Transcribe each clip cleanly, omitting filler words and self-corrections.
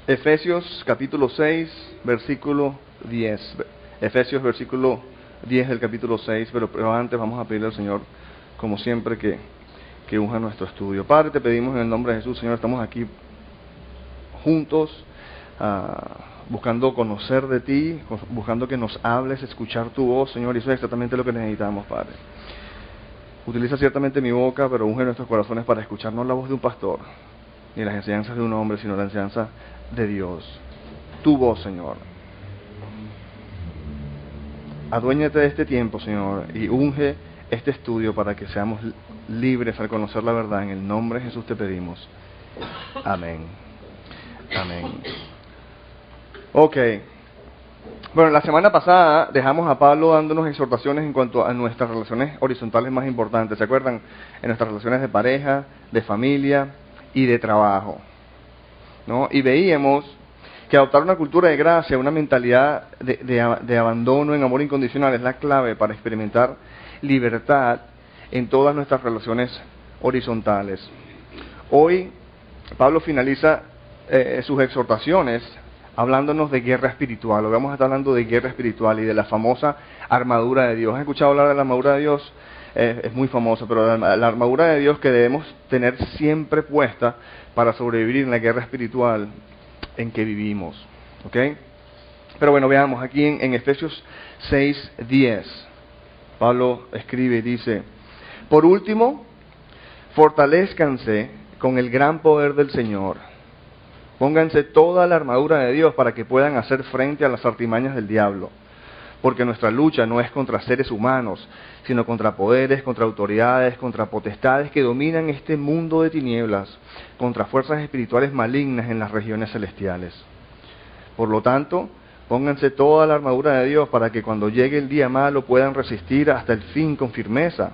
Efesios capítulo 6, versículo 10. Efesios versículo 10 del capítulo 6, pero antes vamos a pedirle al Señor, como siempre, que unja nuestro estudio. Padre, te pedimos en el nombre de Jesús, Señor, estamos aquí juntos, buscando conocer de ti, buscando que nos hables, escuchar tu voz, Señor, y eso es exactamente lo que necesitamos, Padre. Utiliza ciertamente mi boca, pero unge nuestros corazones para escuchar no la voz de un pastor, ni las enseñanzas de un hombre, sino la enseñanza de Dios. Tu voz, Señor. Aduéñate de este tiempo, Señor, y unge este estudio para que seamos libres al conocer la verdad. En el nombre de Jesús te pedimos. Amén. Amén. Ok. Bueno, la semana pasada dejamos a Pablo dándonos exhortaciones en cuanto a nuestras relaciones horizontales más importantes. ¿Se acuerdan? En nuestras relaciones de pareja, de familia y de trabajo, ¿no? Y veíamos que adoptar una cultura de gracia, una mentalidad de abandono en amor incondicional es la clave para experimentar libertad en todas nuestras relaciones horizontales. Hoy Pablo finaliza sus exhortaciones hablándonos de guerra espiritual. Hoy vamos a estar hablando de guerra espiritual y de la famosa armadura de Dios. ¿Has escuchado hablar de la armadura de Dios? Es muy famosa, pero la armadura de Dios que debemos tener siempre puesta para sobrevivir en la guerra espiritual en que vivimos. ¿Ok? Pero bueno, veamos aquí en Efesios 6:10. Pablo escribe y dice: por último, fortalézcanse con el gran poder del Señor. Pónganse toda la armadura de Dios para que puedan hacer frente a las artimañas del diablo. Porque nuestra lucha no es contra seres humanos, sino contra poderes, contra autoridades, contra potestades que dominan este mundo de tinieblas, contra fuerzas espirituales malignas en las regiones celestiales. Por lo tanto, pónganse toda la armadura de Dios para que cuando llegue el día malo puedan resistir hasta el fin con firmeza.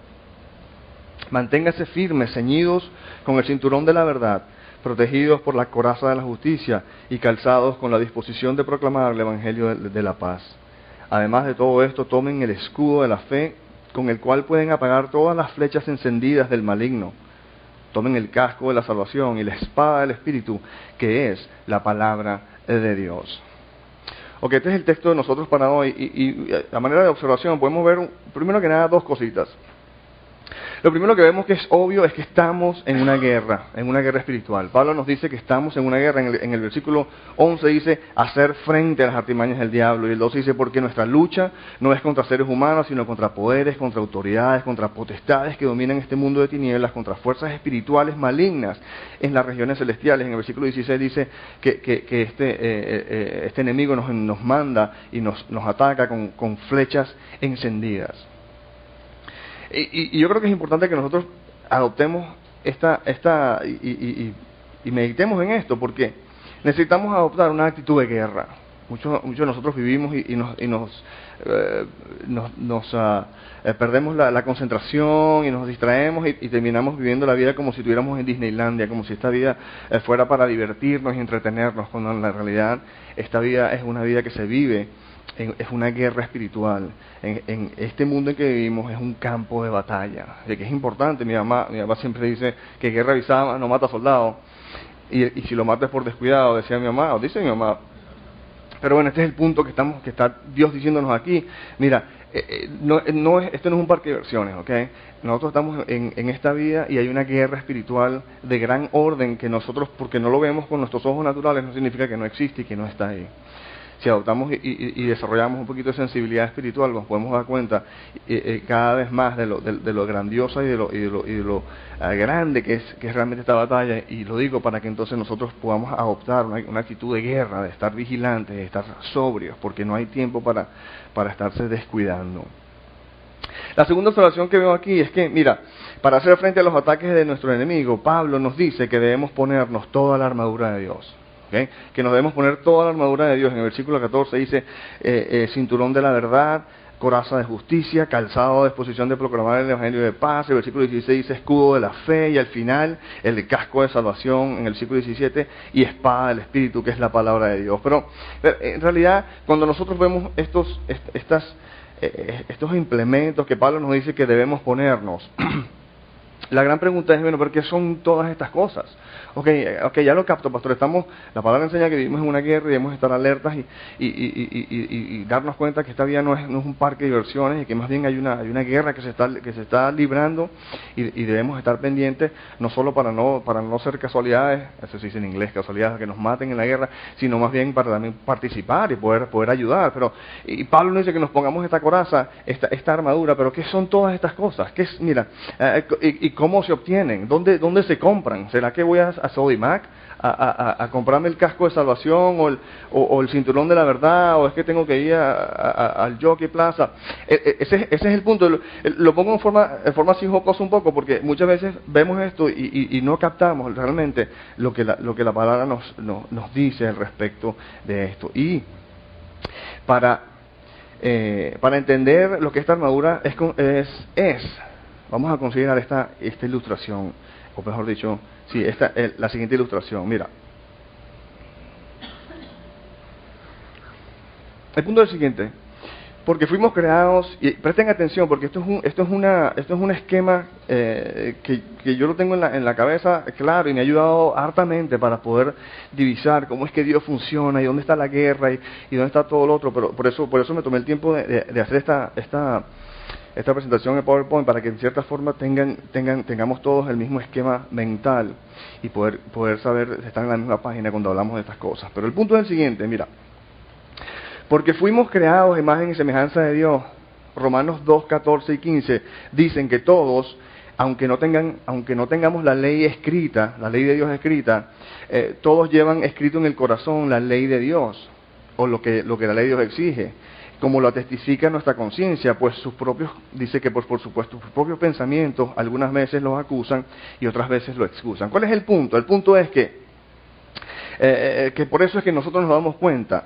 Manténganse firmes, ceñidos con el cinturón de la verdad, protegidos por la coraza de la justicia y calzados con la disposición de proclamar el evangelio de la paz. Además de todo esto, tomen el escudo de la fe, con el cual pueden apagar todas las flechas encendidas del maligno. Tomen el casco de la salvación y la espada del Espíritu, que es la palabra de Dios. Ok, este es el texto de nosotros para hoy, y a manera de observación podemos ver, primero que nada, dos cositas. Lo primero que vemos que es obvio es que estamos en una guerra espiritual. Pablo nos dice que estamos en una guerra. En el versículo 11 dice, hacer frente a las artimañas del diablo. Y el 12 dice, porque nuestra lucha no es contra seres humanos, sino contra poderes, contra autoridades, contra potestades que dominan este mundo de tinieblas, contra fuerzas espirituales malignas en las regiones celestiales. En el versículo 16 dice que este enemigo nos manda y nos ataca con flechas encendidas. Y yo creo que es importante que nosotros adoptemos y meditemos en esto, porque necesitamos adoptar una actitud de guerra. Muchos de nosotros vivimos y perdemos la concentración y nos distraemos y terminamos viviendo la vida como si estuviéramos en Disneylandia, como si esta vida fuera para divertirnos y entretenernos, cuando en la realidad esta vida es una vida que se vive. Es una guerra espiritual. En este mundo en que vivimos es un campo de batalla, de que es importante. Mi mamá siempre dice que guerra avisada no mata soldado, y si lo matas por descuidado, decía mi mamá, o dice mi mamá. Pero bueno, este es el punto que está Dios diciéndonos aquí. Mira, este no es un parque de diversiones, ¿ok? Nosotros estamos en esta vida y hay una guerra espiritual de gran orden que nosotros, porque no lo vemos con nuestros ojos naturales, no significa que no existe y que no está ahí. Si adoptamos y desarrollamos un poquito de sensibilidad espiritual, nos podemos dar cuenta cada vez más de lo grandiosa y de lo grande que es realmente esta batalla. Y lo digo para que entonces nosotros podamos adoptar una actitud de guerra, de estar vigilantes, de estar sobrios, porque no hay tiempo para estarse descuidando. La segunda observación que veo aquí es que, mira, para hacer frente a los ataques de nuestro enemigo, Pablo nos dice que debemos ponernos toda la armadura de Dios. ¿Okay? Que nos debemos poner toda la armadura de Dios. En el versículo 14 dice, cinturón de la verdad, coraza de justicia, calzado a disposición de proclamar el evangelio de paz. El versículo 16 dice escudo de la fe, y al final el casco de salvación en el versículo 17, y espada del Espíritu, que es la palabra de Dios. Pero en realidad, cuando nosotros vemos estos implementos que Pablo nos dice que debemos ponernos, La gran pregunta es, bueno, ¿pero qué son todas estas cosas? Ok, ya lo capto, pastor. La palabra enseña que vivimos en una guerra y debemos estar alertas y darnos cuenta que esta vida no es un parque de diversiones y que más bien hay una guerra que se está librando y debemos estar pendientes, no solo para no ser casualidades, eso se dice en inglés, casualidades que nos maten en la guerra, sino más bien para también participar y poder ayudar. Y Pablo nos dice que nos pongamos esta coraza, esta armadura, pero ¿qué son todas estas cosas? Mira, y cómo se obtienen, ¿dónde se compran? ¿Será que voy a Sodimac a comprarme el casco de salvación o el cinturón de la verdad, o es que tengo que ir al Jockey Plaza? Ese es el punto. Lo pongo en forma así jocosa un poco, porque muchas veces vemos esto y no captamos realmente lo que la palabra nos dice al respecto de esto. Y para entender lo que esta armadura es, vamos a considerar esta ilustración, o mejor dicho, sí, la siguiente ilustración. Mira, el punto es el siguiente: porque fuimos creados, y presten atención, porque esto es un esquema que yo lo tengo en la cabeza claro, y me ha ayudado hartamente para poder divisar cómo es que Dios funciona y dónde está la guerra y dónde está todo lo otro. Pero por eso me tomé el tiempo de hacer esta presentación en PowerPoint, para que en cierta forma tengamos todos el mismo esquema mental y poder saber estar en la misma página cuando hablamos de estas cosas. Pero el punto es el siguiente: mira, porque fuimos creados a imagen y semejanza de Dios. Romanos 2, 14 y 15 dicen que todos, aunque no tengamos la ley escrita, la ley de Dios escrita, todos llevan escrito en el corazón la ley de Dios, o lo que la ley de Dios exige, como lo testifica nuestra conciencia, pues dice que por supuesto sus propios pensamientos algunas veces los acusan y otras veces lo excusan. ¿Cuál es el punto? El punto es que por eso es que nosotros nos damos cuenta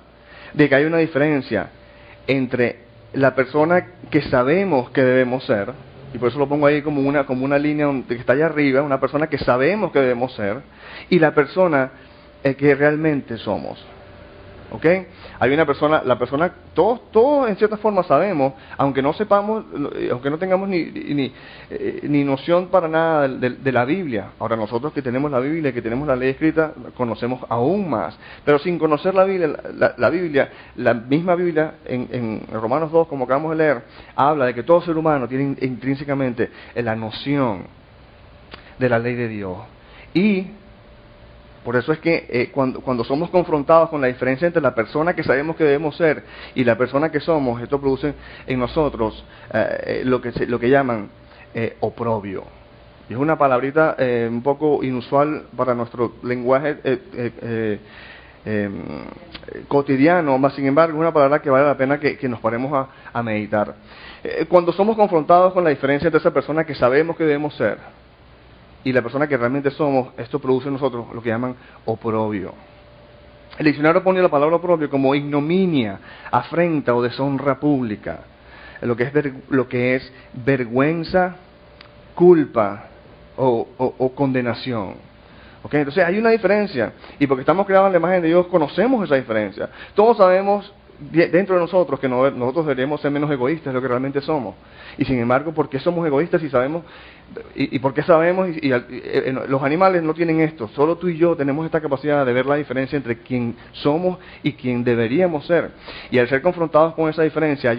de que hay una diferencia entre la persona que sabemos que debemos ser, y por eso lo pongo ahí como una línea que está allá arriba, una persona que sabemos que debemos ser, y la persona que realmente somos. ¿Ok? Hay una persona, todos en cierta forma sabemos, aunque no sepamos, aunque no tengamos ni noción para nada de la Biblia. Ahora, nosotros que tenemos la Biblia, que tenemos la ley escrita, conocemos aún más. Pero sin conocer la Biblia, la misma Biblia, en Romanos 2, como acabamos de leer, habla de que todo ser humano tiene intrínsecamente la noción de la ley de Dios. Y por eso es que cuando somos confrontados con la diferencia entre la persona que sabemos que debemos ser y la persona que somos, esto produce en nosotros lo que llaman oprobio. Y es una palabrita un poco inusual para nuestro lenguaje cotidiano, más sin embargo es una palabra que vale la pena que nos paremos a meditar. Cuando somos confrontados con la diferencia entre esa persona que sabemos que debemos ser y la persona que realmente somos, esto produce en nosotros lo que llaman oprobio. El diccionario pone la palabra oprobio como ignominia, afrenta o deshonra pública, lo que es vergüenza, culpa o condenación. ¿Okay? Entonces hay una diferencia, y porque estamos creados en la imagen de Dios conocemos esa diferencia. Todos sabemos dentro de nosotros que nosotros deberíamos ser menos egoístas de lo que realmente somos. Y sin embargo, ¿por qué somos egoístas si sabemos? ¿Y por qué sabemos? Los animales no tienen esto. Solo tú y yo tenemos esta capacidad de ver la diferencia entre quién somos y quién deberíamos ser. Y al ser confrontados con esa diferencia,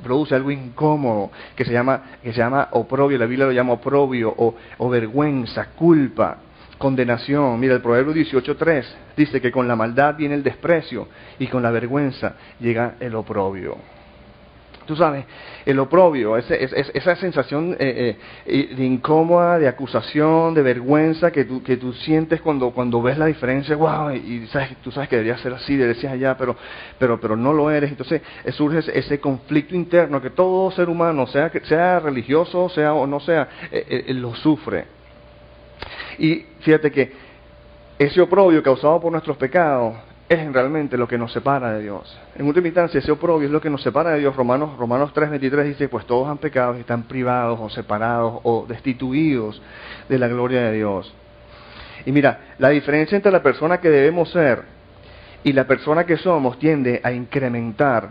produce algo incómodo que se llama oprobio. La Biblia lo llama oprobio o vergüenza, culpa, condenación. Mira, el Proverbio 18:3 dice que con la maldad viene el desprecio y con la vergüenza llega el oprobio. Tú sabes, el oprobio, esa sensación de incómoda, de acusación, de vergüenza que tú sientes cuando ves la diferencia, wow, y tú sabes que deberías ser así, deberías ser allá, pero no lo eres. Entonces surge ese conflicto interno que todo ser humano, sea religioso, sea o no sea, lo sufre. Y fíjate que ese oprobio causado por nuestros pecados es realmente lo que nos separa de Dios. En última instancia, ese oprobio es lo que nos separa de Dios. Romanos 3:23 dice, pues todos han pecado y están privados o separados o destituidos de la gloria de Dios. Y mira, la diferencia entre la persona que debemos ser y la persona que somos tiende a incrementar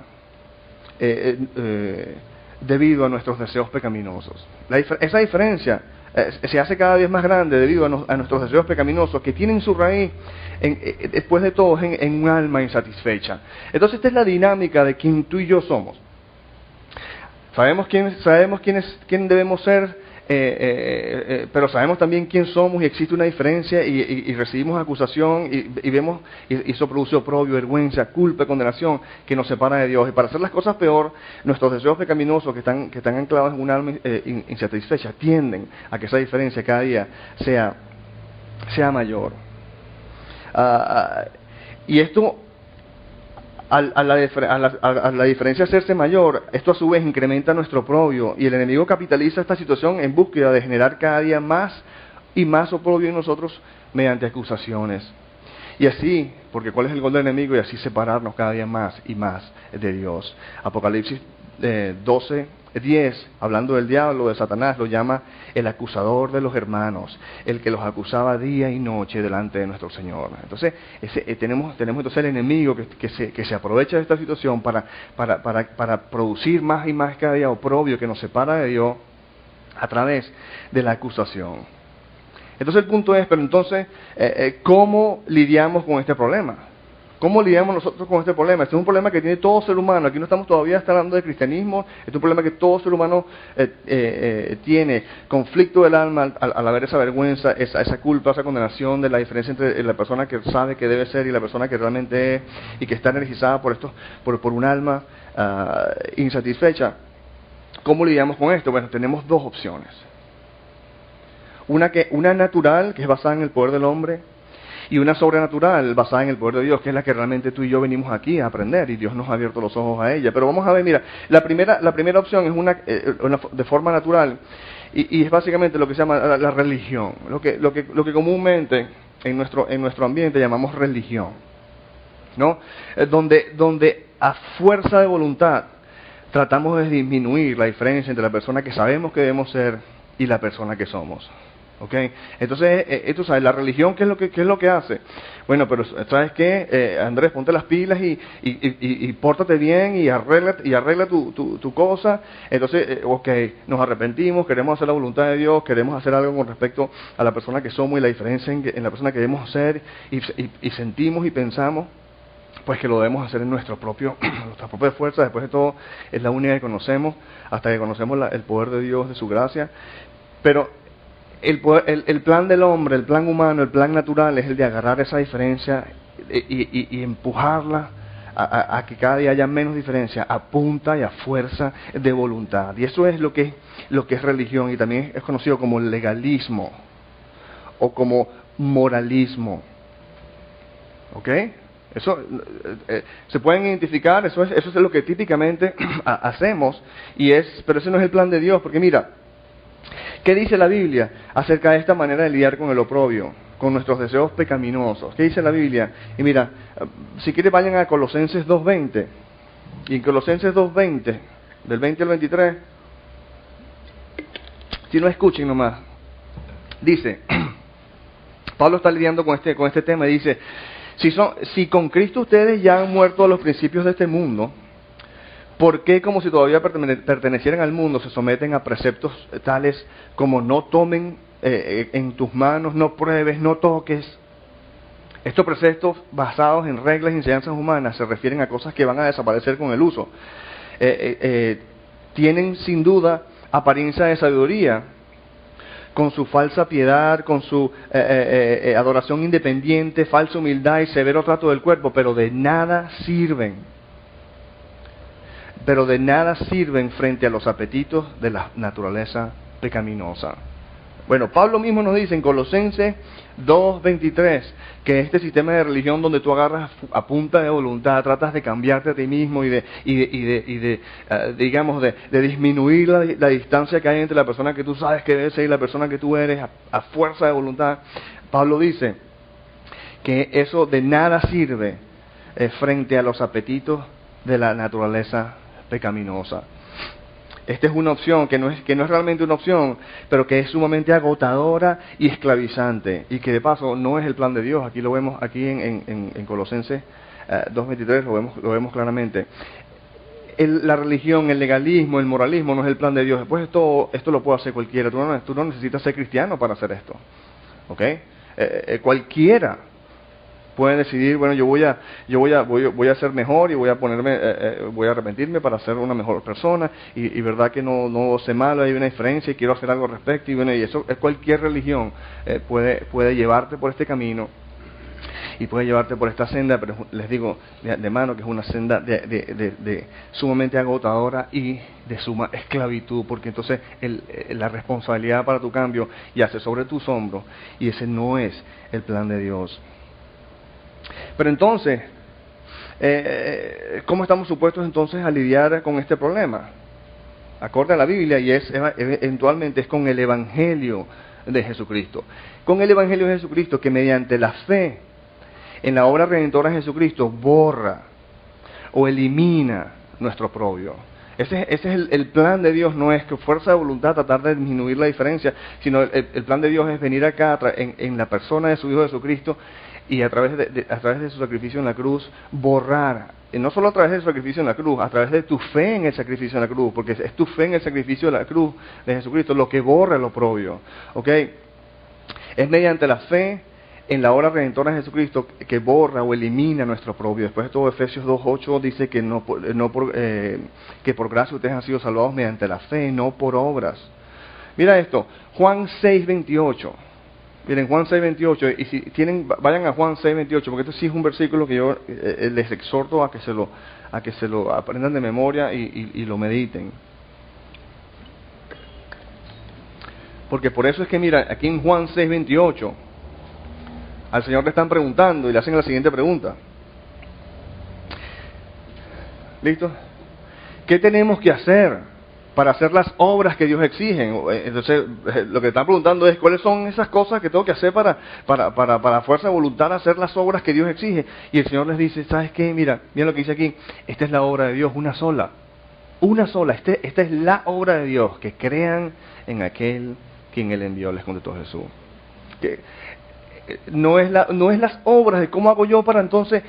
debido a nuestros deseos pecaminosos. Esa diferencia se hace cada vez más grande debido a nuestros deseos pecaminosos que tienen su raíz, después de todo, en un alma insatisfecha. Entonces esta es la dinámica de quien tú y yo somos. Sabemos quién debemos ser, pero sabemos también quién somos y existe una diferencia y recibimos acusación y vemos, y eso produce oprobio, vergüenza, culpa, condenación que nos separa de Dios. Y para hacer las cosas peor, nuestros deseos pecaminosos que están anclados en un alma insatisfecha tienden a que esa diferencia cada día sea mayor. Y esto, a la diferencia hacerse mayor, esto a su vez incrementa nuestro oprobio y el enemigo capitaliza esta situación en búsqueda de generar cada día más y más oprobio en nosotros mediante acusaciones. Y así, porque ¿cuál es el gol del enemigo? Y así separarnos cada día más y más de Dios. Apocalipsis 12:10, hablando del diablo, de Satanás, lo llama el acusador de los hermanos, el que los acusaba día y noche delante de nuestro Señor. Entonces, tenemos entonces el enemigo que se aprovecha de esta situación para producir más y más cada día oprobio que nos separa de Dios a través de la acusación. Entonces el punto es, pero entonces, ¿cómo lidiamos con este problema? ¿Cómo lidiamos nosotros con este problema? Este es un problema que tiene todo ser humano. Aquí no estamos todavía hablando de cristianismo. Este es un problema que todo ser humano tiene. Conflicto del alma al haber esa vergüenza, esa culpa, esa condenación de la diferencia entre la persona que sabe que debe ser y la persona que realmente es y que está energizada por un alma insatisfecha. ¿Cómo lidiamos con esto? Bueno, tenemos dos opciones. Una natural, que es basada en el poder del hombre, y una sobrenatural basada en el poder de Dios, que es la que realmente tú y yo venimos aquí a aprender, y Dios nos ha abierto los ojos a ella. Pero vamos a ver, mira, la primera opción es una de forma natural, y es básicamente lo que se llama la religión, lo que comúnmente en nuestro ambiente llamamos religión, ¿no? Donde a fuerza de voluntad tratamos de disminuir la diferencia entre la persona que sabemos que debemos ser y la persona que somos. ¿Okay? Entonces, tú sabes, la religión, ¿qué es lo que hace? Bueno, pero ¿sabes qué? Andrés, ponte las pilas y pórtate bien y arregla tu cosa. Entonces, nos arrepentimos, queremos hacer la voluntad de Dios, queremos hacer algo con respecto a la persona que somos y la diferencia en la persona que debemos ser y sentimos y pensamos, pues que lo debemos hacer en nuestra propia fuerza. Después de todo, es la única que conocemos, hasta que conocemos el poder de Dios, de su gracia. Pero el plan del hombre, el plan humano, el plan natural es el de agarrar esa diferencia y empujarla a que cada día haya menos diferencia a punta y a fuerza de voluntad. Y eso es lo que es religión, y también es conocido como legalismo o como moralismo. ¿Ok? Eso se pueden identificar, eso es lo que típicamente hacemos, pero ese no es el plan de Dios, porque mira, ¿qué dice la Biblia acerca de esta manera de lidiar con el oprobio, con nuestros deseos pecaminosos? ¿Qué dice la Biblia? Y mira, si quieres vayan a Colosenses 2:20. Y en Colosenses 2:20, del 20 al 23, si no escuchen nomás, dice, Pablo está lidiando con este tema y dice, si con Cristo ustedes ya han muerto a los principios de este mundo, ¿por qué, como si todavía pertenecieran al mundo, se someten a preceptos tales como no tomen en tus manos, no pruebes, no toques? Estos preceptos basados en reglas y enseñanzas humanas se refieren a cosas que van a desaparecer con el uso. Tienen sin duda apariencia de sabiduría, con su falsa piedad, con su adoración independiente, falsa humildad y severo trato del cuerpo, pero de nada sirven frente a los apetitos de la naturaleza pecaminosa. Bueno, Pablo mismo nos dice en Colosenses 2:23 que este sistema de religión donde tú agarras a punta de voluntad, tratas de cambiarte a ti mismo y de disminuir la distancia que hay entre la persona que tú sabes que debes ser y la persona que tú eres a fuerza de voluntad. Pablo dice que eso de nada sirve frente a los apetitos de la naturaleza pecaminosa. Esta es una opción que no es realmente una opción, pero que es sumamente agotadora y esclavizante, y que de paso no es el plan de Dios. Aquí lo vemos, aquí en Colosenses 2:23 lo vemos claramente. la religión, el legalismo, el moralismo no es el plan de Dios. Después esto lo puede hacer cualquiera. Tú no necesitas ser cristiano para hacer esto. ¿Ok? Cualquiera puede decidir, bueno, yo voy a ser mejor y voy a arrepentirme para ser una mejor persona y verdad que no sé malo, hay una diferencia y quiero hacer algo al respecto y bueno, y eso cualquier religión puede llevarte por este camino y puede llevarte por esta senda, pero les digo de mano que es una senda de sumamente agotadora y de suma esclavitud, porque entonces la responsabilidad para tu cambio yace sobre tus hombros y ese no es el plan de Dios. Pero entonces, ¿cómo estamos supuestos entonces a lidiar con este problema? Acorde a la Biblia, y eventualmente es con el Evangelio de Jesucristo. Con el Evangelio de Jesucristo que mediante la fe en la obra redentora de Jesucristo borra o elimina nuestro oprobio. Ese es el plan de Dios, no es que fuerza de voluntad tratar de disminuir la diferencia, sino el plan de Dios es venir acá en la persona de su Hijo Jesucristo y a través de su sacrificio en la cruz, borrar, y no solo a través de su sacrificio en la cruz, a través de tu fe en el sacrificio en la cruz, porque es tu fe en el sacrificio de la cruz de Jesucristo lo que borra el oprobio. ¿Ok? Es mediante la fe en la obra redentora de Jesucristo que borra o elimina nuestro oprobio. Después de todo, Efesios 2:8 dice que que por gracia ustedes han sido salvados mediante la fe, no por obras. Mira esto, Juan 6:28. Miren, Juan 6:28, y si tienen, vayan a Juan 6:28, porque esto sí es un versículo que yo les exhorto a que se lo aprendan de memoria y lo mediten. Porque por eso es que, mira, aquí en Juan 6:28, al Señor le están preguntando y le hacen la siguiente pregunta. ¿Listo? ¿Qué tenemos que hacer para hacer las obras que Dios exige? Entonces, lo que están preguntando es, ¿cuáles son esas cosas que tengo que hacer para fuerza de voluntad hacer las obras que Dios exige? Y el Señor les dice, ¿sabes qué? Mira lo que dice aquí, esta es la obra de Dios, una sola. Una sola, esta es la obra de Dios, que crean en aquel quien Él envió, les contestó Jesús. No es las obras de cómo hago yo para entonces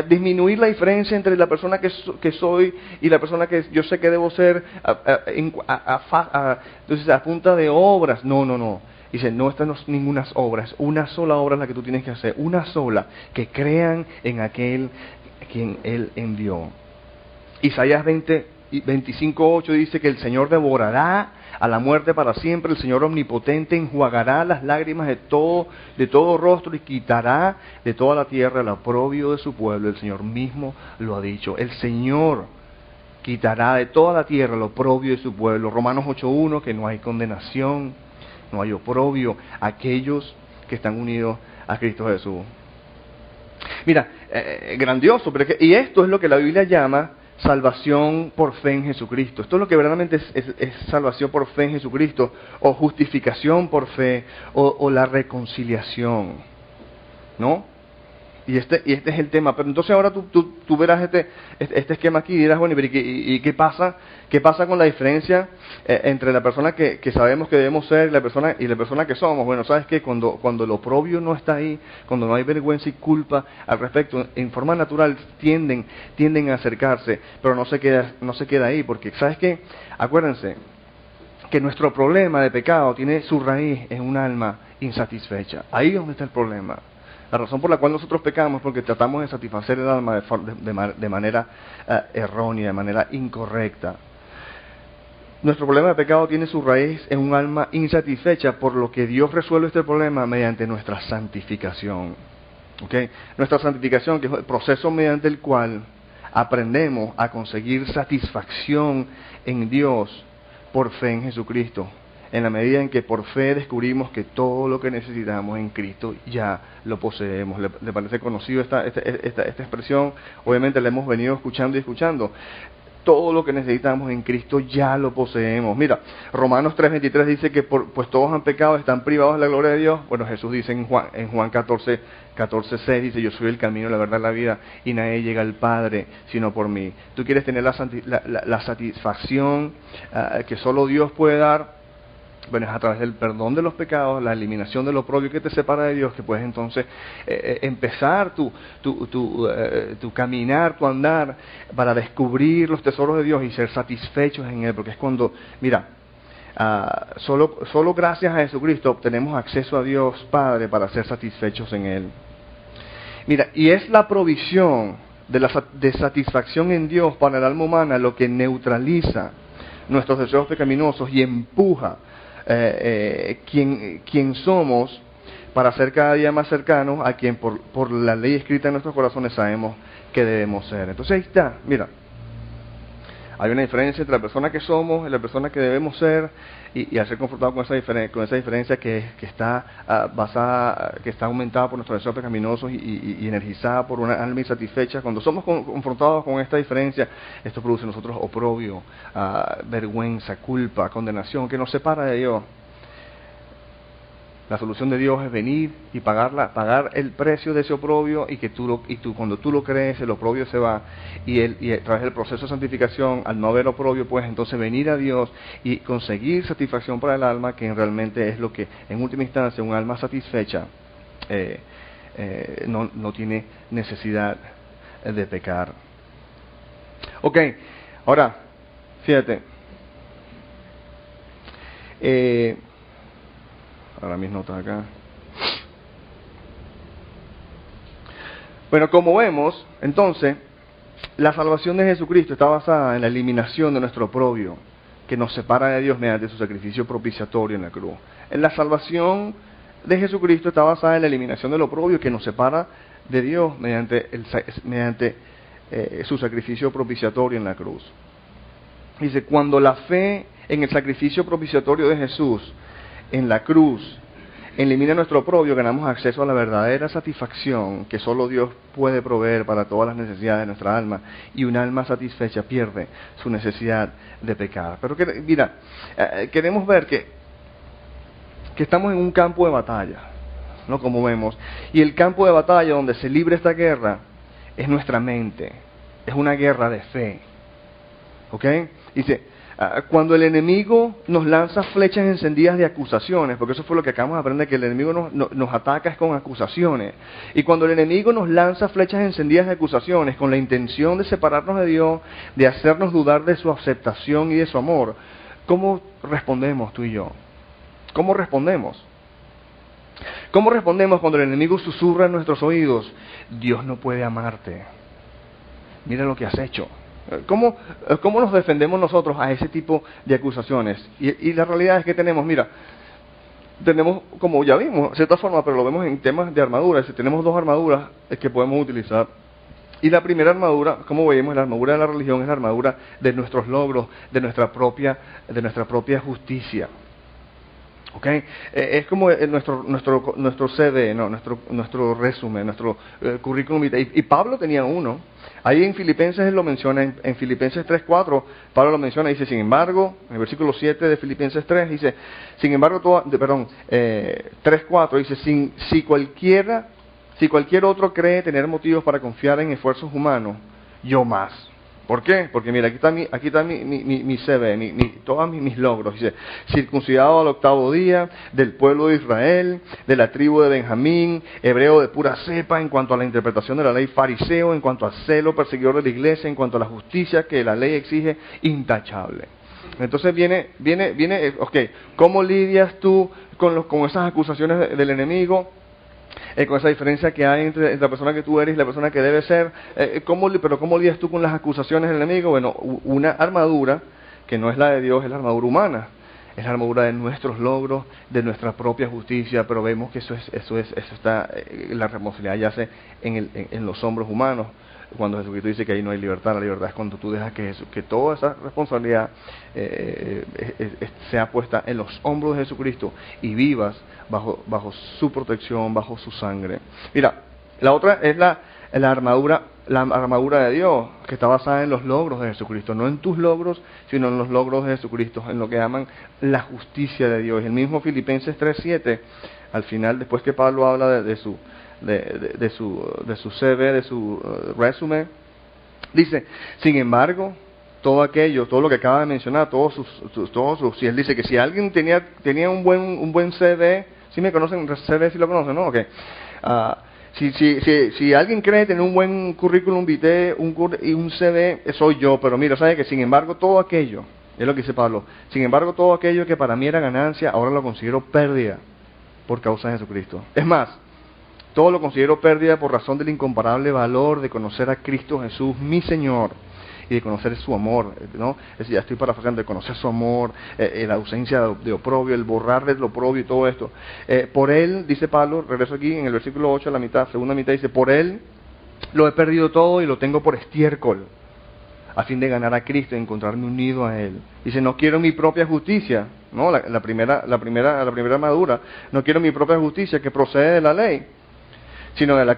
disminuir la diferencia entre la persona que soy y la persona que yo sé que debo ser entonces a punta de obras. No. Dice, no, estas no son ninguna obra, es una sola obra la que tú tienes que hacer, una sola, que crean en aquel quien Él envió. Isaías 25:8 dice que el Señor devorará a la muerte para siempre, el Señor omnipotente enjuagará las lágrimas de todo rostro y quitará de toda la tierra el oprobio de su pueblo. El Señor mismo lo ha dicho. El Señor quitará de toda la tierra el oprobio de su pueblo. Romanos 8:1, que no hay condenación, no hay oprobio a aquellos que están unidos a Cristo Jesús. Mira, grandioso, y esto es lo que la Biblia llama salvación por fe en Jesucristo. Esto es lo que verdaderamente es salvación por fe en Jesucristo, o justificación por fe, o la reconciliación, ¿no? Y este es el tema. Pero entonces ahora tú verás este esquema aquí y dirás, bueno, ¿y qué pasa? ¿Qué pasa con la diferencia entre la persona que sabemos que debemos ser y la persona que somos? Bueno, ¿sabes qué? Cuando el oprobio no está ahí, cuando no hay vergüenza y culpa al respecto, en forma natural tienden a acercarse, pero no se queda ahí, porque ¿sabes qué? Acuérdense que nuestro problema de pecado tiene su raíz en un alma insatisfecha. Ahí es donde está el problema. La razón por la cual nosotros pecamos es porque tratamos de satisfacer el alma de manera errónea, de manera incorrecta. Nuestro problema de pecado tiene su raíz en un alma insatisfecha, por lo que Dios resuelve este problema mediante nuestra santificación. ¿Okay? Nuestra santificación, que es el proceso mediante el cual aprendemos a conseguir satisfacción en Dios por fe en Jesucristo. En la medida en que por fe descubrimos que todo lo que necesitamos en Cristo ya lo poseemos. ¿Le parece conocido esta expresión? Obviamente la hemos venido escuchando. Todo lo que necesitamos en Cristo ya lo poseemos. Mira, Romanos 3:23 dice que pues todos han pecado, están privados de la gloria de Dios. Bueno, Jesús dice en Juan 14:6 dice, yo soy el camino, la verdad, la vida, y nadie llega al Padre sino por mí. Tú quieres tener la satisfacción que solo Dios puede dar. Bueno, es a través del perdón de los pecados, la eliminación de lo propio que te separa de Dios, que puedes entonces empezar tu caminar, tu andar, para descubrir los tesoros de Dios y ser satisfechos en Él. Porque es cuando, mira, solo gracias a Jesucristo obtenemos acceso a Dios Padre para ser satisfechos en Él. Mira, y es la provisión de satisfacción en Dios para el alma humana lo que neutraliza nuestros deseos pecaminosos y empuja quien somos para ser cada día más cercanos a quien por la ley escrita en nuestros corazones sabemos que debemos ser. Entonces ahí está, mira, hay una diferencia entre la persona que somos y la persona que debemos ser, y al ser confrontado con esa diferencia que está basada, que está aumentada por nuestros deseos pecaminosos y energizada por una alma insatisfecha, cuando somos confrontados con esta diferencia, esto produce en nosotros oprobio, vergüenza, culpa, condenación, que nos separa de Dios. La solución de Dios es venir y pagar el precio de ese oprobio, y que tú cuando tú lo crees, el oprobio se va, y a través del proceso de santificación, al no haber oprobio, pues entonces venir a Dios y conseguir satisfacción para el alma, que realmente es lo que en última instancia un alma satisfecha no tiene necesidad de pecar. Ok, ahora, fíjate. Ahora mis notas acá. Bueno, como vemos, entonces, la salvación de Jesucristo está basada en la eliminación de nuestro oprobio, que nos separa de Dios mediante su sacrificio propiciatorio en la cruz. En la salvación de Jesucristo está basada en la eliminación del oprobio que nos separa de Dios mediante su sacrificio propiciatorio en la cruz. Dice, cuando la fe en el sacrificio propiciatorio de Jesús en la cruz elimina nuestro oprobio, ganamos acceso a la verdadera satisfacción que solo Dios puede proveer para todas las necesidades de nuestra alma, y un alma satisfecha pierde su necesidad de pecar. Pero mira, queremos ver que estamos en un campo de batalla, ¿no? Como vemos, y el campo de batalla donde se libra esta guerra es nuestra mente, es una guerra de fe, ¿ok? Dice, cuando el enemigo nos lanza flechas encendidas de acusaciones, porque eso fue lo que acabamos de aprender, que el enemigo nos ataca es con acusaciones, y cuando el enemigo nos lanza flechas encendidas de acusaciones con la intención de separarnos de Dios, de hacernos dudar de su aceptación y de su amor, ¿cómo respondemos tú y yo? ¿Cómo respondemos? ¿Cómo respondemos cuando el enemigo susurra en nuestros oídos, Dios no puede amarte, mira lo que has hecho? ¿Cómo nos defendemos nosotros a ese tipo de acusaciones? Y la realidad es que tenemos, como ya vimos, de cierta forma, pero lo vemos en temas de armadura, tenemos dos armaduras que podemos utilizar. Y la primera armadura, como vemos, la armadura de la religión, es la armadura de nuestros logros, de nuestra propia justicia. ¿Okay? Es como nuestro CV, ¿no? nuestro resumen, nuestro currículum vitae. Y Pablo tenía uno. Ahí en Filipenses él lo menciona, en Filipenses 3:4, Pablo lo menciona, dice, sin embargo, en el versículo 7 de Filipenses 3, dice, sin embargo, 3:4, dice, si cualquier otro cree tener motivos para confiar en esfuerzos humanos, yo más. ¿Por qué? Porque mira, aquí está mi CV, todos mis logros. Dice, circuncidado al 8º día, del pueblo de Israel, de la tribu de Benjamín, hebreo de pura cepa, en cuanto a la interpretación de la ley, fariseo, en cuanto al celo, perseguidor de la iglesia, en cuanto a la justicia que la ley exige, intachable. Entonces viene, ok, ¿cómo lidias tú con esas acusaciones del enemigo? Con esa diferencia que hay entre la persona que tú eres y la persona que debe ser, ¿cómo lidias tú con las acusaciones del enemigo? Bueno, una armadura que no es la de Dios, es la armadura humana, es la armadura de nuestros logros, de nuestra propia justicia, pero vemos que eso está, la responsabilidad yace en los hombros humanos. Cuando Jesucristo dice que ahí no hay libertad, la libertad es cuando tú dejas que toda esa responsabilidad sea puesta en los hombros de Jesucristo y vivas bajo su protección, bajo su sangre. Mira, la otra es la armadura de Dios, que está basada en los logros de Jesucristo, no en tus logros, sino en los logros de Jesucristo, en lo que llaman la justicia de Dios. El mismo Filipenses 3:7, al final, después que Pablo habla de su CV, de su resumen, dice, sin embargo, todo aquello, todo lo que acaba de mencionar, si él dice que si alguien tenía un buen CV, si me conocen, CV si lo conocen, ¿no? Okay. Si alguien cree tener un buen currículum vitae y un CV, soy yo, pero mira, ¿sabe que sin embargo todo aquello, es lo que dice Pablo, sin embargo todo aquello que para mí era ganancia, ahora lo considero pérdida por causa de Jesucristo? Es más, todo lo considero pérdida por razón del incomparable valor de conocer a Cristo Jesús, mi Señor, y de conocer su amor, ¿no? Ya estoy parafraseando, de conocer su amor, la ausencia de oprobio, el borrar del oprobio y todo esto. Por él, dice Pablo, regreso aquí en el versículo 8 a la mitad, segunda mitad, dice, por él lo he perdido todo y lo tengo por estiércol, a fin de ganar a Cristo y encontrarme unido a él. Dice, no quiero mi propia justicia, ¿no? La primera armadura, no quiero mi propia justicia que procede de la ley, sino de la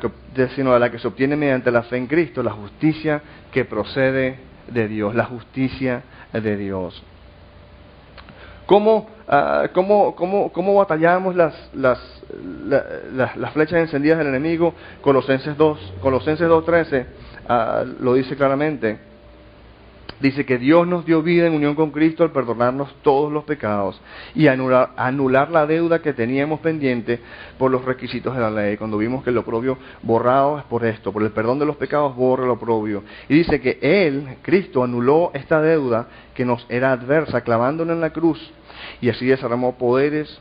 que se obtiene mediante la fe en Cristo, la justicia que procede de Dios, la justicia de Dios. ¿Cómo batallamos las flechas encendidas del enemigo? Colosenses 2:13 lo dice claramente. Dice que Dios nos dio vida en unión con Cristo al perdonarnos todos los pecados y anular la deuda que teníamos pendiente por los requisitos de la ley. Cuando vimos que el oprobio borrado es por esto, por el perdón de los pecados borra el oprobio. Y dice que Él, Cristo, anuló esta deuda que nos era adversa, clavándolo en la cruz, y así desarmó poderes,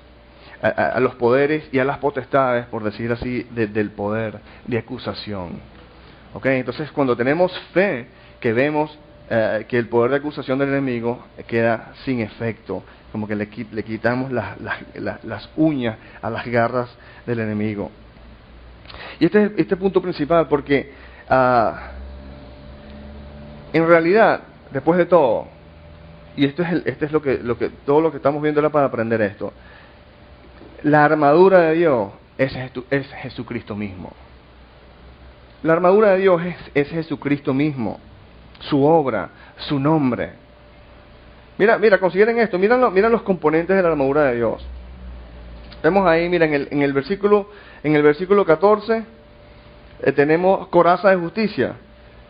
a los poderes y a las potestades, por decir así, del poder de acusación. ¿Okay? Entonces, cuando tenemos fe, que vemos que el poder de acusación del enemigo queda sin efecto, como que le quitamos las uñas a las garras del enemigo. Y este punto principal, porque en realidad, después de todo, y esto es todo lo que estamos viendo era para aprender esto, la armadura de Dios es Jesucristo mismo. La armadura de Dios es Jesucristo mismo, su obra, su nombre. Mira, consideren esto, mira los componentes de la armadura de Dios. Vemos ahí, mira, en el versículo 14 tenemos coraza de justicia.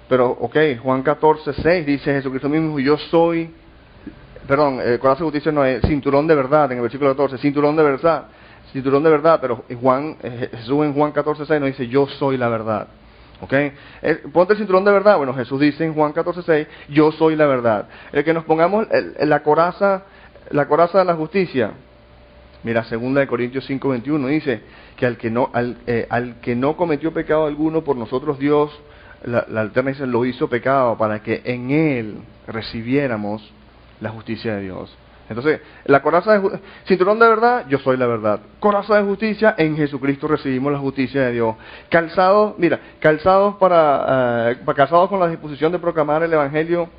Pero, Juan 14:6 dice Jesucristo mismo, coraza de justicia no es cinturón de verdad, en el versículo 14, cinturón de verdad, pero Jesús en Juan 14:6 nos dice, yo soy la verdad. Ponte el cinturón de verdad. Bueno, Jesús dice en Juan 14:6, yo soy la verdad. El que nos pongamos la coraza de la justicia. Mira, 2 Corintios 5:21 dice que al que no cometió pecado alguno, por nosotros Dios, la alterna dice, lo hizo pecado para que en él recibiéramos la justicia de Dios. Entonces, la coraza cinturón de verdad, yo soy la verdad. Coraza de justicia, en Jesucristo recibimos la justicia de Dios. Calzados con la disposición de proclamar el Evangelio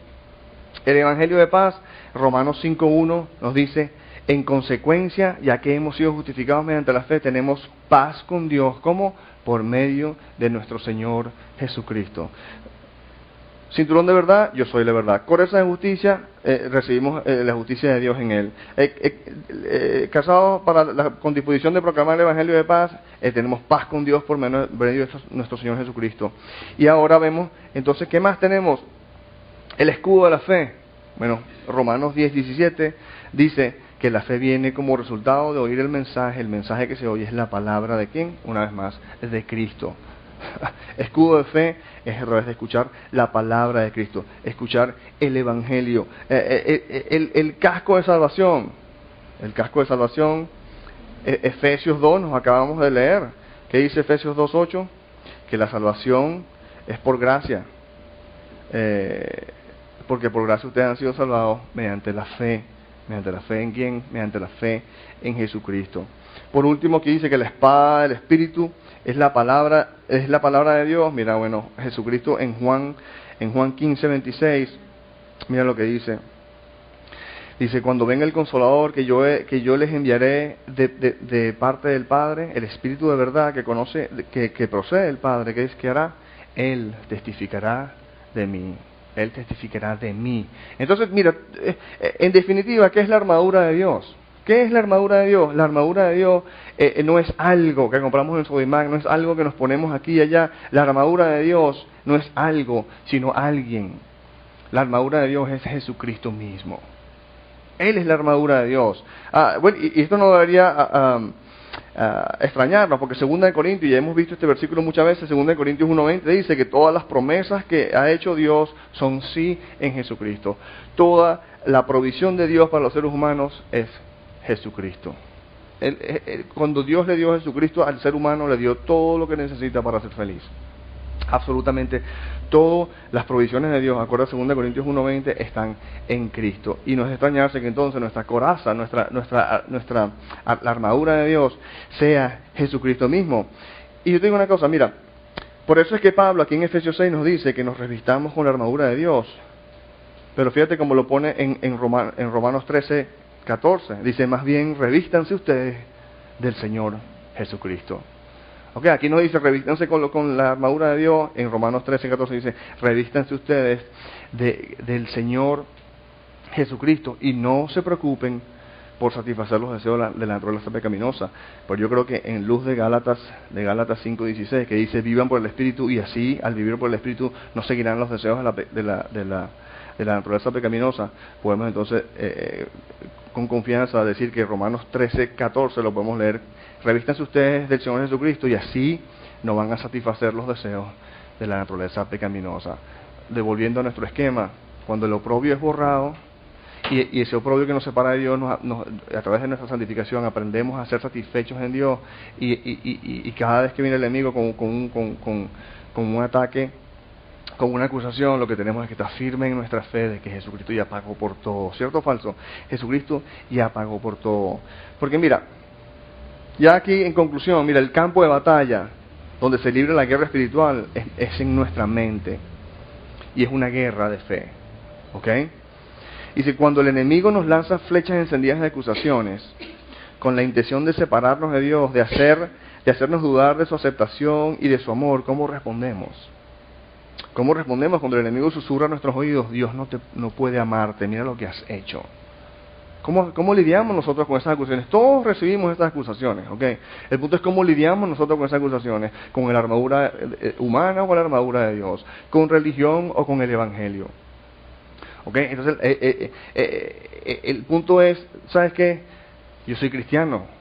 de paz. Romanos 5:1 nos dice, en consecuencia, ya que hemos sido justificados mediante la fe, tenemos paz con Dios, ¿cómo? Por medio de nuestro Señor Jesucristo. Cinturón de verdad, yo soy la verdad. Coraza de justicia, recibimos la justicia de Dios en él. Casados con disposición de proclamar el Evangelio de paz, tenemos paz con Dios por medio de nuestro Señor Jesucristo. Y ahora vemos, entonces, ¿qué más tenemos? El escudo de la fe. Bueno, Romanos 10:17 dice que la fe viene como resultado de oír el mensaje que se oye es la palabra de ¿quién? Una vez más, es de Cristo. Escudo de fe es a través de escuchar la palabra de Cristo, escuchar el Evangelio, el casco de salvación. El casco de salvación, Efesios 2 nos acabamos de leer. ¿Qué dice Efesios 2:8? Que la salvación es por gracia, porque por gracia ustedes han sido salvados mediante la fe. ¿Mediante la fe en quién? Mediante la fe en Jesucristo. Por último, aquí dice que la espada del Espíritu es la palabra de Dios. Mira, bueno, Jesucristo en Juan 15:26, mira lo que dice. Dice, cuando venga el Consolador que yo les enviaré de parte del Padre, el Espíritu de verdad que procede del Padre, ¿qué hará? Él testificará de mí. Él testificará de mí. Entonces, mira, en definitiva, ¿qué es la armadura de Dios? ¿Qué es la armadura de Dios? La armadura de Dios no es algo que compramos en Sodimac, no es algo que nos ponemos aquí y allá. La armadura de Dios no es algo, sino alguien. La armadura de Dios es Jesucristo mismo. Él es la armadura de Dios. Bueno, y esto no debería extrañarnos, porque 2 Corintios, ya hemos visto este versículo muchas veces, 2 Corintios 1:20 dice que todas las promesas que ha hecho Dios son sí en Jesucristo. Toda la provisión de Dios para los seres humanos es Jesucristo. Cuando Dios le dio a Jesucristo al ser humano, le dio todo lo que necesita para ser feliz. Absolutamente todas las provisiones de Dios, acuerdo a 2 Corintios 1:20, están en Cristo. Y no es extrañarse que entonces nuestra coraza, la armadura de Dios sea Jesucristo mismo. Y yo te digo una cosa, mira, por eso es que Pablo aquí en Efesios 6 nos dice que nos revistamos con la armadura de Dios. Pero fíjate cómo lo pone en Romanos 13:14. Dice, más bien revístanse ustedes del Señor Jesucristo. Ok, aquí nos dice, revístanse con la armadura de Dios. En Romanos 13:14 dice, revístanse ustedes del Señor Jesucristo y no se preocupen por satisfacer los deseos de la naturaleza pecaminosa. Pues yo creo que en luz de Gálatas 5:16, que dice, vivan por el Espíritu y así, al vivir por el Espíritu, no seguirán los deseos de la naturaleza pecaminosa. Podemos entonces, con confianza, decir que Romanos 13:14 lo podemos leer. Revístanse ustedes del Señor Jesucristo y así no van a satisfacer los deseos de la naturaleza pecaminosa. Devolviendo a nuestro esquema, cuando el oprobio es borrado, y ese oprobio que nos separa de Dios, a través de nuestra santificación aprendemos a ser satisfechos en Dios, y cada vez que viene el enemigo con un ataque, con una acusación, lo que tenemos es que estar firme en nuestra fe de que Jesucristo ya pagó por todo. ¿Cierto o falso? Jesucristo ya pagó por todo. Porque mira, ya aquí en conclusión, mira, el campo de batalla donde se libra la guerra espiritual es en nuestra mente. Y es una guerra de fe. ¿Ok? Y si cuando el enemigo nos lanza flechas encendidas de acusaciones, con la intención de separarnos de Dios, de hacernos dudar de su aceptación y de su amor, ¿cómo respondemos? ¿Cómo respondemos cuando el enemigo susurra a nuestros oídos, Dios no puede amarte, mira lo que has hecho? ¿Cómo lidiamos nosotros con esas acusaciones? Todos recibimos estas acusaciones, ¿ok? El punto es cómo lidiamos nosotros con esas acusaciones, con la armadura humana o con la armadura de Dios, con religión o con el Evangelio. ¿Ok? Entonces, el punto es, ¿sabes qué? Yo soy cristiano.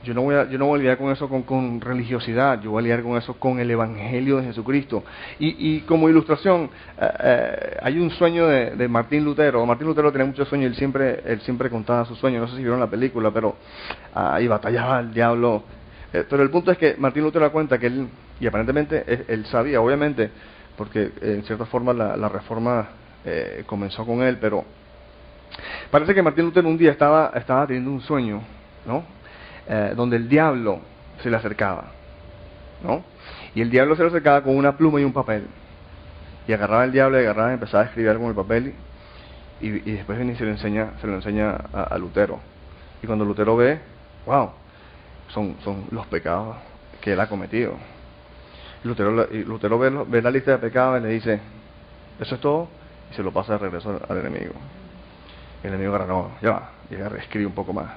Yo no voy a lidiar con eso con religiosidad, yo voy a lidiar con eso con el Evangelio de Jesucristo. Y como ilustración, hay un sueño de Martín Lutero. Martín Lutero tenía muchos sueños, él siempre contaba sus sueños, no sé si vieron la película, pero y batallaba el diablo. Pero el punto es que Martín Lutero da cuenta que él, y aparentemente él sabía, obviamente, porque en cierta forma la reforma comenzó con él, pero parece que Martín Lutero un día estaba teniendo un sueño, ¿no? Donde el diablo se le acercaba, ¿no? Y el diablo se le acercaba con una pluma y un papel. Y agarraba el diablo y empezaba a escribir algo en el papel y después viene y se lo enseña a Lutero. Y cuando Lutero ve, wow, son los pecados que él ha cometido. Lutero ve la lista de pecados y le dice, ¿eso es todo? Y se lo pasa de regreso al enemigo. El enemigo agarra, no, ya va, y escribe un poco más.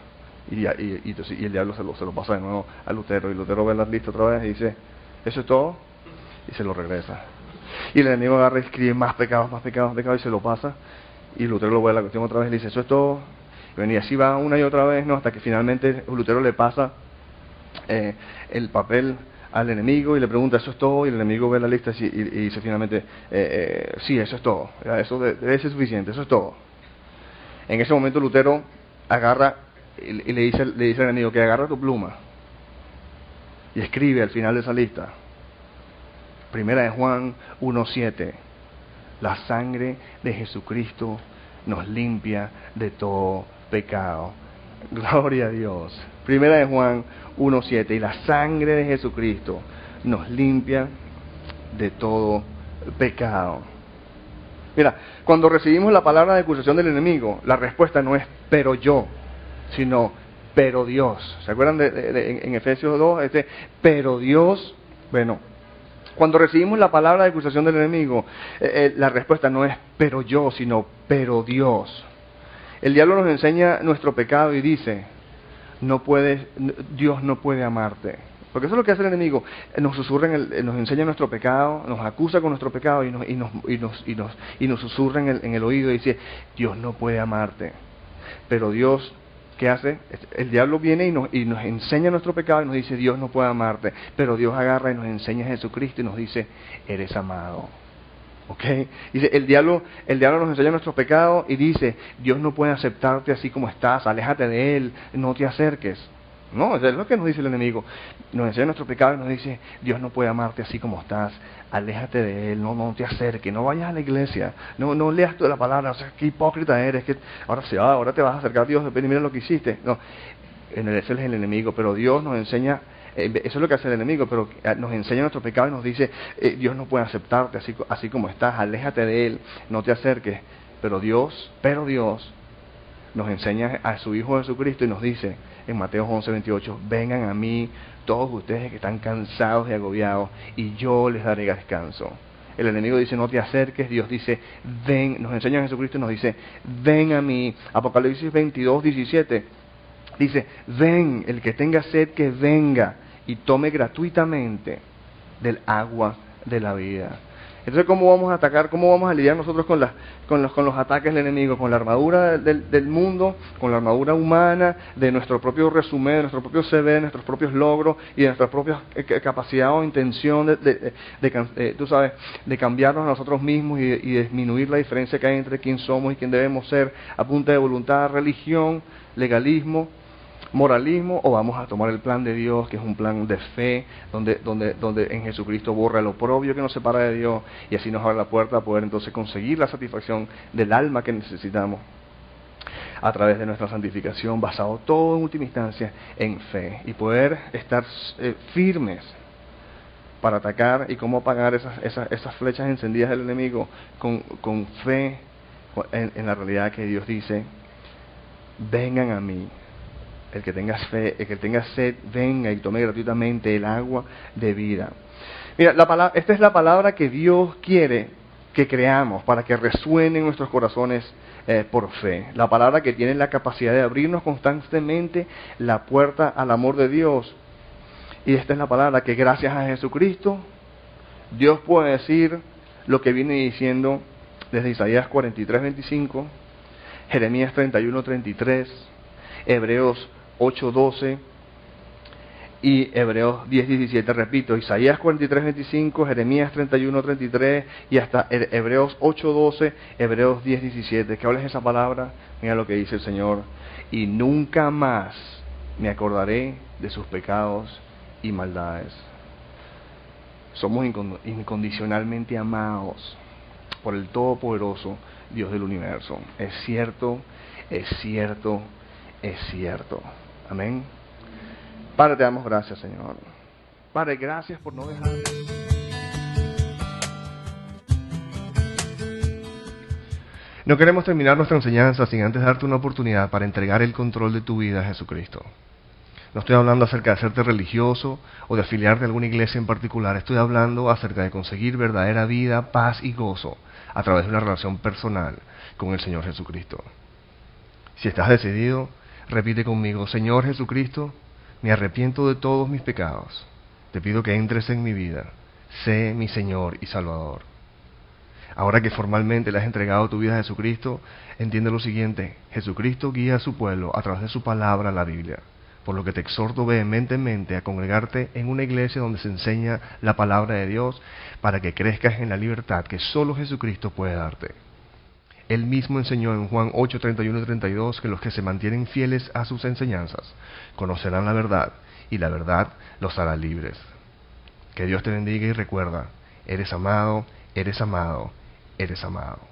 Y el diablo se lo pasa de nuevo a Lutero, y Lutero ve las listas otra vez y dice, ¿eso es todo? Y se lo regresa. Y el enemigo agarra y escribe más pecados, y se lo pasa, y Lutero lo ve la cuestión otra vez y le dice, ¿eso es todo? Y así va una y otra vez, ¿no? Hasta que finalmente Lutero le pasa el papel al enemigo y le pregunta, ¿eso es todo? Y el enemigo ve la lista y dice finalmente, sí, eso es todo, eso debe ser suficiente, eso es todo. En ese momento Lutero agarra y le dice al enemigo que agarra tu pluma y escribe al final de esa lista, 1 Juan 1:7, la sangre de Jesucristo nos limpia de todo pecado. Gloria a Dios. 1 Juan 1:7, y la sangre de Jesucristo nos limpia de todo pecado. Mira, cuando recibimos la palabra de acusación del enemigo, la respuesta no es pero yo, sino pero Dios. ¿Se acuerdan en Efesios 2? Pero Dios, bueno, cuando recibimos la palabra de acusación del enemigo, la respuesta no es pero yo, sino pero Dios. El diablo nos enseña nuestro pecado y dice, Dios no puede amarte. Porque eso es lo que hace el enemigo. Nos susurra, nos enseña nuestro pecado, nos acusa con nuestro pecado y nos susurra en el oído y dice, Dios no puede amarte. Pero Dios, ¿qué hace? El diablo viene y nos enseña nuestro pecado y nos dice, Dios no puede amarte. Pero Dios agarra y nos enseña a Jesucristo y nos dice, eres amado. ¿Ok? Dice, el diablo nos enseña nuestro pecado y dice, Dios no puede aceptarte así como estás, aléjate de Él, no te acerques. No, es lo que nos dice el enemigo. Nos enseña nuestro pecado y nos dice, Dios no puede amarte así como estás, aléjate de Él, no te acerques, no vayas a la iglesia, no leas toda la palabra, o sea, qué hipócrita eres, que ahora te vas a acercar a Dios, depende, mira lo que hiciste. No, ese es el enemigo, pero Dios nos enseña, eso es lo que hace el enemigo, pero nos enseña nuestro pecado y nos dice, Dios no puede aceptarte así como estás, aléjate de Él, no te acerques. Pero Dios nos enseña a su Hijo Jesucristo y nos dice en Mateo 11:28, vengan a mí todos ustedes que están cansados y agobiados y yo les daré descanso. El enemigo dice, no te acerques. Dios dice, ven. Nos enseña a Jesucristo y nos dice, ven a mí. Apocalipsis 22:17 dice, ven, el que tenga sed que venga y tome gratuitamente del agua de la vida. Entonces, ¿cómo vamos a atacar? ¿Cómo vamos a lidiar nosotros con los ataques del enemigo? Con la armadura del mundo, con la armadura humana, de nuestro propio resumen, de nuestro propio CV, de nuestros propios logros y de nuestra propia capacidad o intención tú sabes, de cambiarnos a nosotros mismos y disminuir la diferencia que hay entre quién somos y quién debemos ser a punta de voluntad, religión, legalismo, moralismo, o vamos a tomar el plan de Dios, que es un plan de fe, donde en Jesucristo borra el oprobio que nos separa de Dios y así nos abre la puerta a poder entonces conseguir la satisfacción del alma que necesitamos a través de nuestra santificación, basado todo en última instancia en fe y poder estar firmes para atacar y cómo apagar esas flechas encendidas del enemigo con fe en la realidad que Dios dice, vengan a mí. El que tenga sed, venga y tome gratuitamente el agua de vida. Mira, esta es la palabra que Dios quiere que creamos para que resuene en nuestros corazones por fe. La palabra que tiene la capacidad de abrirnos constantemente la puerta al amor de Dios. Y esta es la palabra que gracias a Jesucristo Dios puede decir lo que viene diciendo desde Isaías 43:25, Jeremías 31:33, Hebreos 8:12 y Hebreos 10:17. Repito, Isaías 43:25, Jeremías 31:33 y hasta Hebreos 8:12, Hebreos 10:17. ¿Qué habla esa palabra? Mira lo que dice el Señor. Y nunca más me acordaré de sus pecados y maldades. Somos incondicionalmente amados por el Todopoderoso Dios del universo. Es cierto, es cierto, es cierto. Amén. Padre, te damos gracias, Señor. Padre, gracias por no dejar. No queremos terminar nuestra enseñanza sin antes darte una oportunidad para entregar el control de tu vida a Jesucristo. No estoy hablando acerca de hacerte religioso o de afiliarte a alguna iglesia en particular. Estoy hablando acerca de conseguir verdadera vida, paz y gozo a través de una relación personal con el Señor Jesucristo. Si estás decidido, repite conmigo: Señor Jesucristo, me arrepiento de todos mis pecados. Te pido que entres en mi vida. Sé mi Señor y Salvador. Ahora que formalmente le has entregado tu vida a Jesucristo, entiende lo siguiente: Jesucristo guía a su pueblo a través de su palabra, la Biblia. Por lo que te exhorto vehementemente a congregarte en una iglesia donde se enseña la palabra de Dios para que crezcas en la libertad que solo Jesucristo puede darte. Él mismo enseñó en Juan 8, 31 y 32 que los que se mantienen fieles a sus enseñanzas conocerán la verdad y la verdad los hará libres. Que Dios te bendiga y recuerda, eres amado, eres amado, eres amado.